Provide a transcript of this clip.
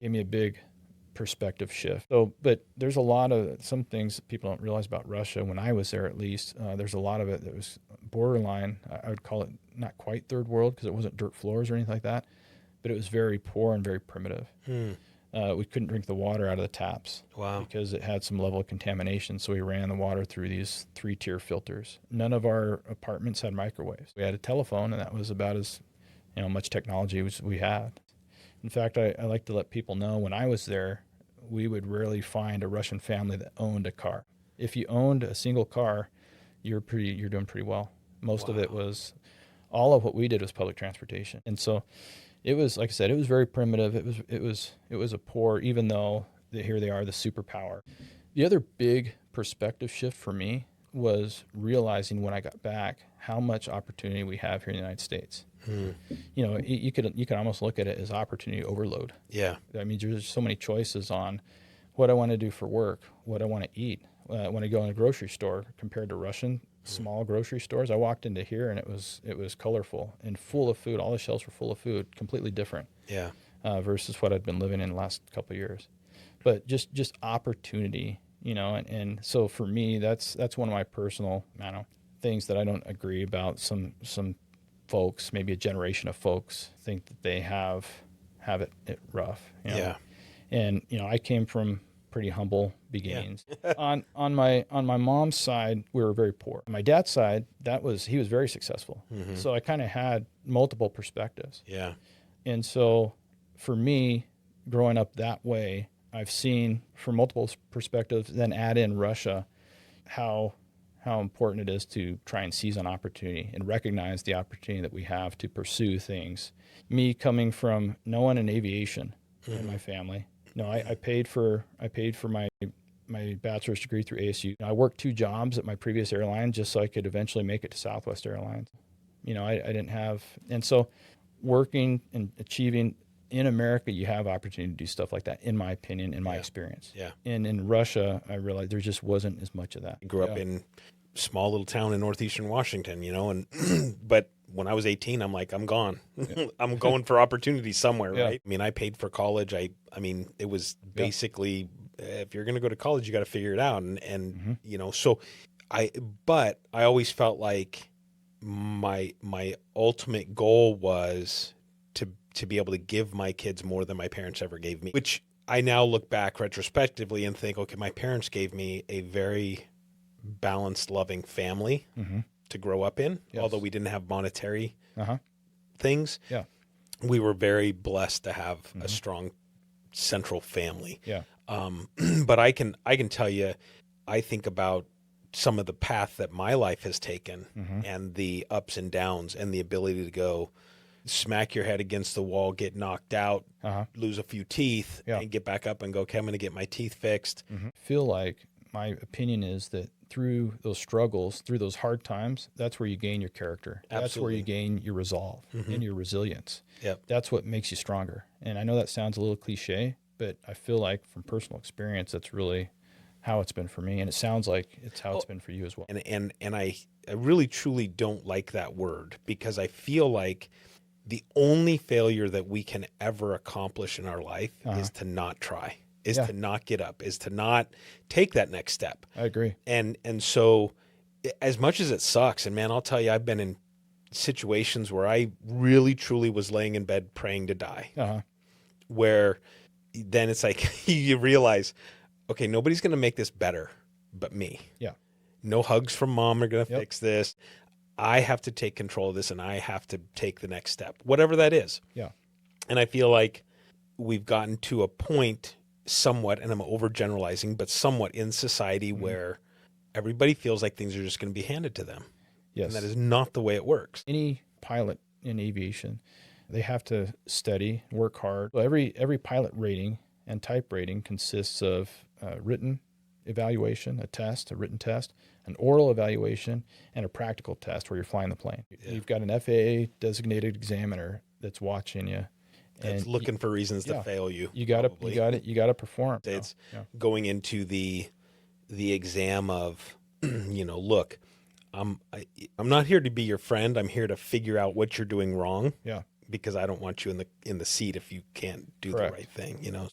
Gave me a big perspective shift. So, but there's a lot of some things that people don't realize about Russia. When I was there, at least, there's a lot of it that was borderline. I would call it not quite third world because it wasn't dirt floors or anything like that, but it was very poor and very primitive. We couldn't drink the water out of the taps. Wow. Because it had some level of contamination. So we ran the water through these 3-tier filters. None of our apartments had microwaves. We had a telephone, and that was about as much technology as we had. In fact, I like to let people know when I was there, we would rarely find a Russian family that owned a car. If you owned a single car, you're doing pretty well. Most of it was, all of what we did was public transportation. And so it was, like I said, it was very primitive. It was a poor, even though here they are, the superpower. The other big perspective shift for me was realizing when I got back how much opportunity we have here in the United States. You could almost look at it as opportunity overload. Yeah. I mean, there's so many choices on what I want to do for work, what I want to eat. When I go in a grocery store, compared to Russian small grocery stores, I walked into here and it was colorful and full of food. All the shelves were full of food, completely different. Yeah. Versus what I'd been living in the last couple of years. But just opportunity, and so for me, that's one of my personal, things that I don't agree about. Some folks, maybe a generation of folks, think that they have it rough. Yeah. And I came from pretty humble beginnings. on my mom's side, we were very poor. On my dad's side, he was very successful. So I kind of had multiple perspectives. Yeah. And so for me, growing up that way, I've seen from multiple perspectives, then add in Russia, how important it is to try and seize on opportunity and recognize the opportunity that we have to pursue things. Me coming from no one in aviation in my family. I paid for my bachelor's degree through ASU. I worked 2 jobs at my previous airline just so I could eventually make it to Southwest Airlines. I didn't have, and so working and achieving in America, you have opportunity to do stuff like that, in my opinion, in my experience. Yeah. And in Russia, I realized there just wasn't as much of that. I grew up in a small little town in northeastern Washington, and but when I was 18, I'm like, I'm gone. I'm going for opportunity somewhere, right? I mean, I paid for college. I mean, it was basically, if you're going to go to college, you got to figure it out. And so but I always felt like my ultimate goal was to be able to give my kids more than my parents ever gave me, which I now look back retrospectively and think, okay, my parents gave me a very balanced, loving family to grow up in. Yes. Although we didn't have monetary things. Yeah. We were very blessed to have a strong central family. Yeah. But I can tell you, I think about some of the path that my life has taken and the ups and downs and the ability to go smack your head against the wall, get knocked out, lose a few teeth, and get back up and go, okay, I'm going to get my teeth fixed. I feel like my opinion is that through those struggles, through those hard times, that's where you gain your character. Absolutely. That's where you gain your resolve and your resilience. Yep. That's what makes you stronger. And I know that sounds a little cliche, but I feel like from personal experience, that's really how it's been for me. And it sounds like it's how it's been for you as well. And I really, truly don't like that word, because I feel like the only failure that we can ever accomplish in our life is to not try, is to not get up, is to not take that next step. I agree. And so as much as it sucks, and man, I'll tell you, I've been in situations where I really, truly was laying in bed praying to die, where then it's like you realize, okay, nobody's going to make this better but me. Yeah. No hugs from mom are going to fix this. I have to take control of this, and I have to take the next step, whatever that is. Yeah. And I feel like we've gotten to a point somewhat, and I'm overgeneralizing, but somewhat in society where everybody feels like things are just going to be handed to them. Yes. And that is not the way it works. Any pilot in aviation, they have to study, work hard. So every pilot rating and type rating consists of written evaluation, a written test, an oral evaluation, and a practical test where you're flying the plane. Yeah. You've got an FAA designated examiner that's watching you. That's looking for reasons to fail you. You got to perform. It's going into the exam of, look, I'm not here to be your friend. I'm here to figure out what you're doing wrong. Yeah. because I don't want you in the seat if you can't do Correct. the right thing, you know.